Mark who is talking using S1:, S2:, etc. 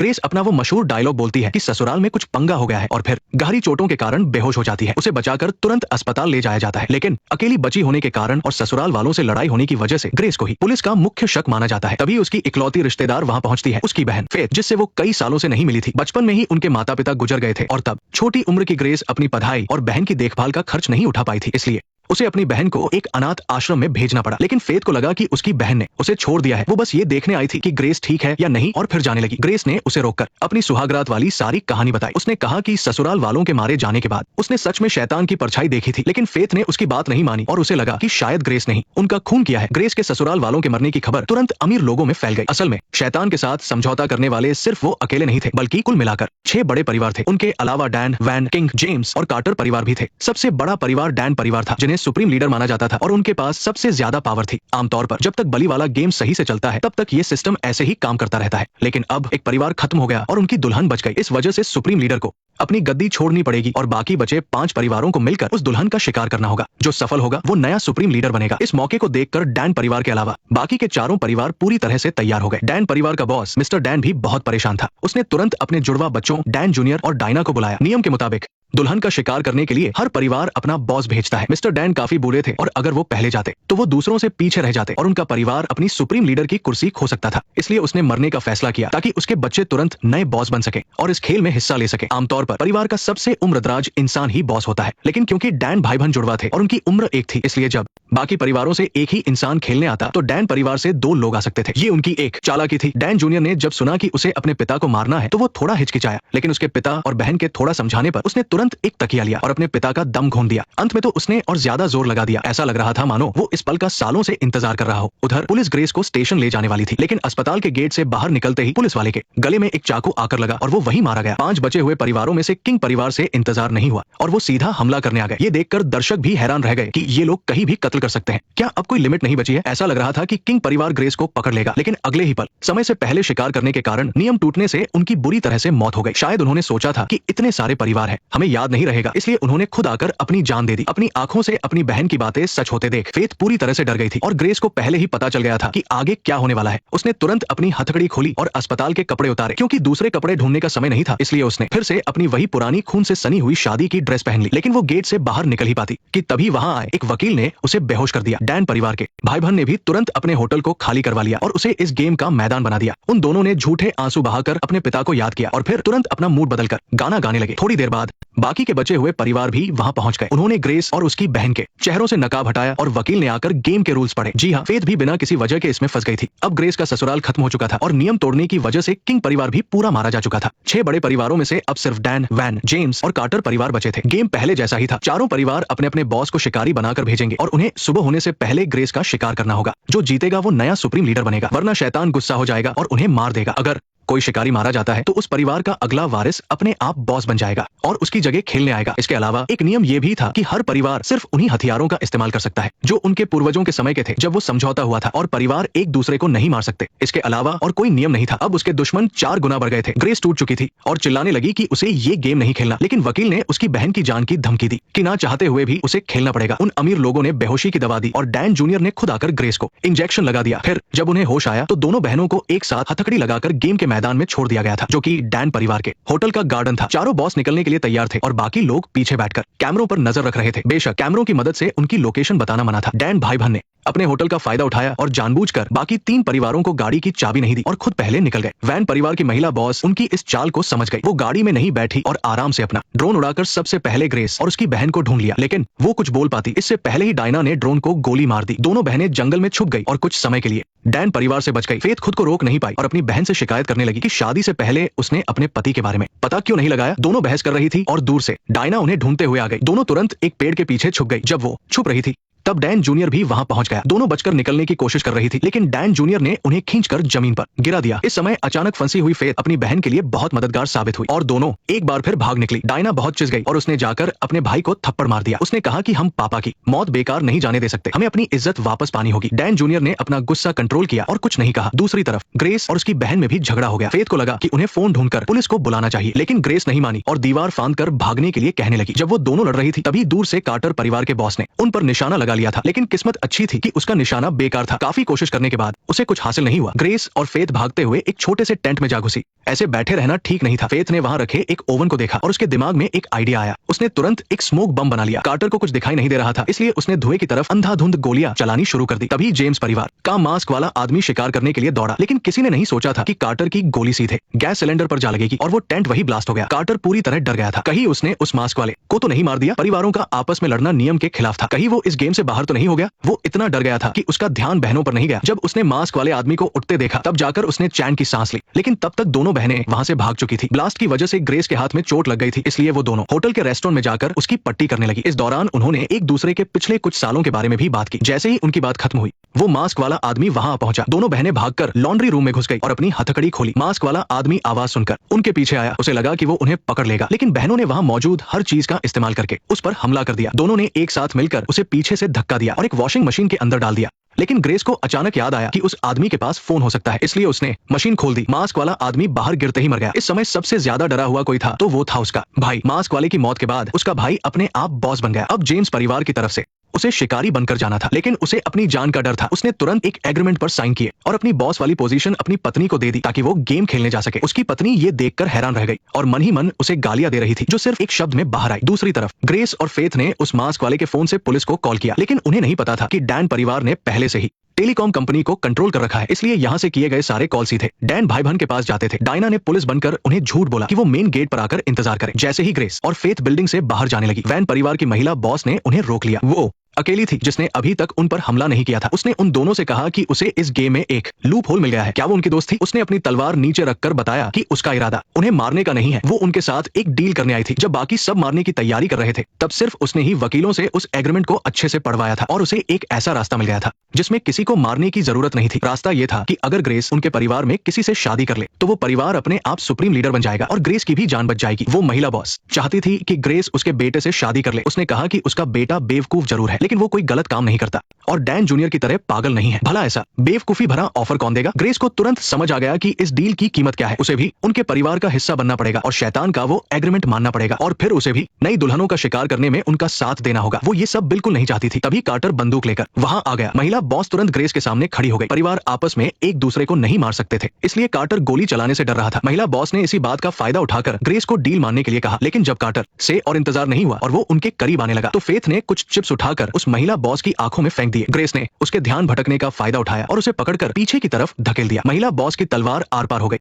S1: Grace अपना वो मशहूर डायलॉग बोलती है कि ससुराल में कुछ पंगा हो गया है और फिर गहरी चोटों के कारण बेहोश हो जाती है। उसे बचाकर तुरंत अस्पताल ले जाया जाता है, लेकिन अकेली बची होने के कारण और ससुराल वालों से लड़ाई होने की वजह से ग्रेस को ही पुलिस का मुख्य शक माना जाता है। तभी उसकी इकलौती रिश्तेदार वहाँ पहुंचती है, उसकी बहन फेथ, जिससे वो कई सालों से नहीं मिली थी। बचपन में ही उनके माता पिता गुजर गए थे और तब छोटी उम्र की ग्रेस अपनी पढ़ाई और बहन की देखभाल का खर्च नहीं उठा पाई थी, इसलिए उसे अपनी बहन को एक अनाथ आश्रम में भेजना पड़ा। लेकिन फेथ को लगा कि उसकी बहन ने उसे छोड़ दिया है, वो बस ये देखने आई थी कि ग्रेस ठीक है या नहीं, और फिर जाने लगी। ग्रेस ने उसे रोककर अपनी सुहागरात वाली सारी कहानी बताई। उसने कहा कि ससुराल वालों के मारे जाने के बाद उसने सच में शैतान की परछाई देखी थी, लेकिन फेथ ने उसकी बात नहीं मानी और उसे लगा कि शायद ग्रेस ने ही उनका खून किया है। ग्रेस के ससुराल वालों के मरने की खबर तुरंत अमीर लोगों में फैल गई। असल में शैतान के साथ समझौता करने वाले सिर्फ वो अकेले नहीं थे, बल्कि कुल मिलाकर 6 बड़े परिवार थे। उनके अलावा डैन, वैन, किंग, जेम्स और कार्टर परिवार भी थे। सबसे बड़ा परिवार डैन परिवार था, जिन्हें सुप्रीम लीडर माना जाता था और उनके पास सबसे ज्यादा पावर थी। आमतौर पर जब तक बलि वाला गेम सही से चलता है तब तक ये सिस्टम ऐसे ही काम करता रहता है, लेकिन अब एक परिवार खत्म हो गया और उनकी दुल्हन बच गई। इस वजह से सुप्रीम लीडर को अपनी गद्दी छोड़नी पड़ेगी और बाकी बचे 5 परिवारों को मिलकर उस दुल्हन का शिकार करना होगा। जो सफल होगा वो नया सुप्रीम लीडर बनेगा। इस मौके को देखकर डैन परिवार के अलावा बाकी के चारों परिवार पूरी तरह से तैयार हो गए। डैन परिवार का बॉस मिस्टर डैन भी बहुत परेशान था। उसने तुरंत अपने जुड़वा बच्चों डैन जूनियर और डायना को बुलाया। नियम के मुताबिक दुल्हन का शिकार करने के लिए हर परिवार अपना बॉस भेजता है। मिस्टर डैन काफी बूढ़े थे और अगर वो पहले जाते तो वो दूसरों से पीछे रह जाते और उनका परिवार अपनी सुप्रीम लीडर की कुर्सी खो सकता था। इसलिए उसने मरने का फैसला किया ताकि उसके बच्चे तुरंत नए बॉस बन सके और इस खेल में हिस्सा ले सके। आमतौर पर परिवार का सबसे उम्रदराज इंसान ही बॉस होता है, लेकिन क्योंकि डैन भाई बहन जुड़वा थे और उनकी उम्र एक थी, इसलिए जब बाकी परिवारों से एक ही इंसान खेलने आता तो डैन परिवार से 2 लोग आ सकते थे। ये उनकी एक चालाकी थी। डैन जूनियर ने जब सुना कि उसे अपने पिता को मारना है तो वो थोड़ा हिचकिचाया, लेकिन उसके पिता और बहन के थोड़ा समझाने पर उसने तुरंत एक तकिया लिया और अपने पिता का दम घोंट दिया। अंत में तो उसने और ज्यादा जोर लगा दिया। ऐसा लग रहा था मानो वो इस पल का सालों से इंतजार कर रहा हो। उधर पुलिस ग्रेस को स्टेशन ले जाने वाली थी, लेकिन अस्पताल के गेट से बाहर निकलते ही पुलिस वाले के गले में एक चाकू आकर लगा और वो वहीं मारा गया। 5 बचे हुए परिवारों में से किंग परिवार से इंतजार नहीं हुआ और वो सीधा हमला करने आ गए। ये देखकर दर्शक भी हैरान रह गए कि ये लोग कहीं भी कत्ल कर सकते हैं। क्या अब कोई लिमिट नहीं बची है? ऐसा लग रहा था कि किंग परिवार ग्रेस को पकड़ लेगा, लेकिन अगले ही पल समय से पहले शिकार करने के कारण नियम टूटने से उनकी बुरी तरह से मौत हो गई। शायद उन्होंने सोचा था कि इतने सारे परिवार हैं, हमें याद नहीं रहेगा, इसलिए उन्होंने खुद आकर अपनी जान दे दी। अपनी आंखों से अपनी बहन की बातें सच होते देख फेथ पूरी तरह से डर गई थी और ग्रेस को पहले ही पता चल गया था कि आगे क्या होने वाला है। उसने तुरंत अपनी हथकड़ी खोली और अस्पताल के कपड़े उतारे। क्योंकि दूसरे कपड़े ढूंढने का समय नहीं था, इसलिए उसने फिर से अपनी वही पुरानी खून से सनी हुई शादी की ड्रेस पहन ली। लेकिन वो गेट से बाहर निकल ही पाती कि तभी वहां आए एक वकील ने उसे बेहोश कर दिया। डैन परिवार के भाई बहन ने भी तुरंत अपने होटल को खाली करवा लिया और उसे इस गेम का मैदान बना दिया। उन दोनों ने झूठे आंसू बहाकर अपने पिता को याद किया और फिर तुरंत अपना मूड बदलकर गाना गाने लगे। थोड़ी देर बाद बाकी के बचे हुए परिवार भी वहां पहुंच गए। उन्होंने ग्रेस और उसकी बहन के चेहरों से नकाब हटाया और वकील ने आकर गेम के रूल्स पढ़े। जी हाँ, फेथ भी बिना किसी वजह के इसमें फंस गई थी। अब ग्रेस का ससुराल खत्म हो चुका था और नियम तोड़ने की वजह से किंग परिवार भी पूरा मारा जा चुका था। 6 बड़े परिवारों में से अब सिर्फ डैन, वैन, जेम्स और कार्टर परिवार बचे थे। गेम पहले जैसा ही था। चारों परिवार अपने अपने बॉस को शिकारी बनाकर भेजेंगे और उन्हें सुबह होने से पहले ग्रेस का शिकार करना होगा। जो जीतेगा वो नया सुप्रीम लीडर बनेगा, वरना शैतान गुस्सा हो जाएगा और उन्हें मार देगा। अगर कोई शिकारी मारा जाता है तो उस परिवार का अगला वारिस अपने आप बॉस बन जाएगा और उसकी जगह खेलने आएगा। इसके अलावा एक नियम ये भी था कि हर परिवार सिर्फ उन्हीं हथियारों का इस्तेमाल कर सकता है जो उनके पूर्वजों के समय के थे, जब वो समझौता हुआ था, और परिवार एक दूसरे को नहीं मार सकते। इसके अलावा और कोई नियम नहीं था। अब उसके दुश्मन 4 गुना बढ़ गए थे। ग्रेस टूट चुकी थी और चिल्लाने लगी कि उसे ये गेम नहीं खेलना, लेकिन वकील ने उसकी बहन की जान की धमकी दी कि ना चाहते हुए भी उसे खेलना पड़ेगा। उन अमीर लोगों ने बेहोशी की दवा दी और डैन जूनियर ने खुद आकर ग्रेस को इंजेक्शन लगा दिया। फिर जब उन्हें होश आया तो दोनों बहनों को एक साथ हथकड़ी लगाकर गेम के मैदान में छोड़ दिया गया था, जो कि डैन परिवार के होटल का गार्डन था। चारों बॉस निकलने के लिए तैयार थे और बाकी लोग पीछे बैठकर कैमरों पर नजर रख रहे थे। बेशक कैमरों की मदद से उनकी लोकेशन बताना मना था। डैन भाई बहन ने अपने होटल का फायदा उठाया और जानबूझकर बाकी 3 परिवारों को गाड़ी की चाबी नहीं दी और खुद पहले निकल गए। वैन परिवार की महिला बॉस उनकी इस चाल को समझ गई। वो गाड़ी में नहीं बैठी और आराम से अपना ड्रोन उड़ाकर सबसे पहले ग्रेस और उसकी बहन को ढूंढ लिया, लेकिन वो कुछ बोल पाती इससे पहले ही डायना ने ड्रोन को गोली मार दी। दोनों बहनें जंगल में छुप गई और कुछ समय के लिए डैन परिवार से बच गई। फेथ खुद को रोक नहीं पाई और अपनी बहन से शिकायत करने लगी कि शादी से पहले उसने अपने पति के बारे में पता क्यों नहीं लगाया। दोनों बहस कर रही थी और दूर से डायना उन्हें ढूंढते हुए आ गई। दोनों तुरंत एक पेड़ के पीछे छुप गई। जब वो छुप रही थी तब डैन जूनियर भी वहां पहुंच गया। दोनों बचकर निकलने की कोशिश कर रही थी, लेकिन डैन जूनियर ने उन्हें खींचकर जमीन पर गिरा दिया। इस समय अचानक फंसी हुई फेथ अपनी बहन के लिए बहुत मददगार साबित हुई और दोनों एक बार फिर भाग निकली। डायना बहुत चिढ़ गई और उसने जाकर अपने भाई को थप्पड़ मार दिया। उसने कहा कि हम पापा की मौत बेकार नहीं जाने दे सकते, हमें अपनी इज्जत वापस पानी होगी। डैन जूनियर ने अपना गुस्सा कंट्रोल किया और कुछ नहीं कहा। दूसरी तरफ ग्रेस और उसकी बहन में भी झगड़ा हो गया। फेथ को लगा कि उन्हें फोन ढूंढकर पुलिस को बुलाना चाहिए, लेकिन ग्रेस नहीं मानी और दीवार फांद कर भागने के लिए कहने लगी। जब वो दोनों लड़ रही थी तभी दूर से कार्टर परिवार के बॉस ने उन पर निशाना लगा लगा लिया था, लेकिन किस्मत अच्छी थी कि उसका निशाना बेकार था। काफी कोशिश करने के बाद उसे कुछ हासिल नहीं हुआ। ग्रेस और फेथ भागते हुए एक छोटे से टेंट में जा घुसी। ऐसे बैठे रहना ठीक नहीं था। फेथ ने वहां रखे एक ओवन को देखा और उसके दिमाग में एक आइडिया आया। उसने तुरंत एक स्मोक बम बना लिया। कार्टर को कुछ दिखाई नहीं दे रहा था, इसलिए उसने धुएं की तरफ अंधाधुंध गोलियां चलानी शुरू कर दी। तभी जेम्स परिवार का मास्क वाला आदमी शिकार करने के लिए दौड़ा, लेकिन किसी ने नहीं सोचा था कि कार्टर की गोली सीधे गैस सिलेंडर पर जा लगेगी और वो टेंट वही ब्लास्ट हो गया। कार्टर पूरी तरह डर गया था। कहीं उसने उस मास्क वाले को तो नहीं मार दिया। परिवारों का आपस में लड़ना नियम के खिलाफ था। कहीं वो इस गेम से बाहर तो नहीं हो गया। वो इतना डर गया था कि उसका ध्यान बहनों पर नहीं गया। जब उसने मास्क वाले आदमी को उठते देखा, तब जाकर उसने चैन की सांस ली, लेकिन तब तक दोनों बहनें वहां से भाग चुकी थी। ब्लास्ट की वजह से ग्रेस के हाथ में चोट लग गई थी, इसलिए वो दोनों होटल के रेस्टोरेंट में जाकर उसकी पट्टी करने लगी। इस दौरान उन्होंने एक दूसरे के पिछले कुछ सालों के बारे में भी बात की। जैसे ही उनकी बात खत्म हुई, वो मास्क वाला आदमी वहां पहुंचा। दोनों बहनें भागकर लॉन्ड्री रूम में घुस गई और अपनी हथकड़ी खोली। मास्क वाला आदमी आवाज सुनकर उनके पीछे आया। उसे लगा कि वो उन्हें पकड़ लेगा, लेकिन बहनों ने वहां मौजूद हर चीज का इस्तेमाल करके उस पर हमला कर दिया। दोनों ने एक साथ मिलकर उसे पीछे से धक्का दिया और एक वॉशिंग मशीन के अंदर डाल दिया। लेकिन ग्रेस को अचानक याद आया कि उस आदमी के पास फोन हो सकता है, इसलिए उसने मशीन खोल दी। मास्क वाला आदमी बाहर गिरते ही मर गया। इस समय सबसे ज्यादा डरा हुआ कोई था तो वो था उसका भाई। मास्क वाले की मौत के बाद उसका भाई अपने आप बॉस बन गया। अब जेम्स परिवार की तरफ से उसे शिकारी बनकर जाना था, लेकिन उसे अपनी जान का डर था। उसने तुरंत एक एग्रीमेंट पर साइन किए और अपनी बॉस वाली पोजीशन अपनी पत्नी को दे दी ताकि वो गेम खेलने जा सके। उसकी पत्नी ये देखकर हैरान रह गई और मन ही मन उसे गालियां दे रही थी, जो सिर्फ एक शब्द में बाहर आई। दूसरी तरफ ग्रेस और फेथ ने उस मास्क वाले के फोन से पुलिस को कॉल किया, लेकिन उन्हें नहीं पता था कि डैन परिवार ने पहले से ही टेलीकॉम कंपनी को कंट्रोल कर रखा है, इसलिए यहाँ से किए गए सारे कॉल सीधे डैन भाई बहन के पास जाते थे। डायना ने पुलिस बनकर उन्हें झूठ बोला कि वो मेन गेट पर आकर इंतजार करें। जैसे ही ग्रेस और फेथ बिल्डिंग से बाहर जाने लगी, वैन परिवार की महिला बॉस ने उन्हें रोक लिया। वो अकेली थी जिसने अभी तक उन पर हमला नहीं किया था। उसने उन दोनों से कहा कि उसे इस गेम में एक लूप होल मिल गया है। क्या वो उनकी दोस्त थी? उसने अपनी तलवार नीचे रखकर बताया कि उसका इरादा उन्हें मारने का नहीं है। वो उनके साथ एक डील करने आई थी। जब बाकी सब मारने की तैयारी कर रहे थे, तब सिर्फ उसने ही वकीलों से उस एग्रीमेंट को अच्छे से पढ़वाया था और उसे एक ऐसा रास्ता मिल गया था जिसमें किसी को मारने की जरूरत नहीं थी। रास्ता ये था कि अगर ग्रेस उनके परिवार में किसी से शादी कर ले तो वो परिवार अपने आप सुप्रीम लीडर बन जाएगा और ग्रेस की भी जान बच जाएगी। वो महिला बॉस चाहती थी कि ग्रेस उसके बेटे से शादी कर ले। उसने कहा कि उसका बेटा बेवकूफ जरूर है, लेकिन वो कोई गलत काम नहीं करता और डैन जूनियर की तरह पागल नहीं है। भला ऐसा बेवकूफी भरा ऑफर कौन देगा? ग्रेस को तुरंत समझ आ गया कि इस डील की कीमत क्या है। उसे भी उनके परिवार का हिस्सा बनना पड़ेगा और शैतान का वो एग्रीमेंट मानना पड़ेगा और फिर उसे भी नई दुल्हनों का शिकार करने में उनका साथ देना होगा। वो ये सब बिल्कुल नहीं चाहती थी। तभी कार्टर बंदूक लेकर वहां आ गया। महिला बॉस तुरंत ग्रेस के सामने खड़ी हो गई। परिवार आपस में एक दूसरे को नहीं मार सकते थे, इसलिए कार्टर गोली चलाने से डर रहा था। महिला बॉस ने इसी बात का फायदा उठाकर ग्रेस को डील मानने के लिए कहा, लेकिन जब कार्टर से और इंतजार नहीं हुआ और वो उनके करीब आने लगा, तो फेथ ने कुछ चिप्स उठाकर उस महिला बॉस की आंखों में फेंक दिए। ग्रेस ने उसके ध्यान भटकने का फायदा उठाया और उसे पकड़कर पीछे की तरफ धकेल दिया। महिला बॉस की तलवार आर पार हो गई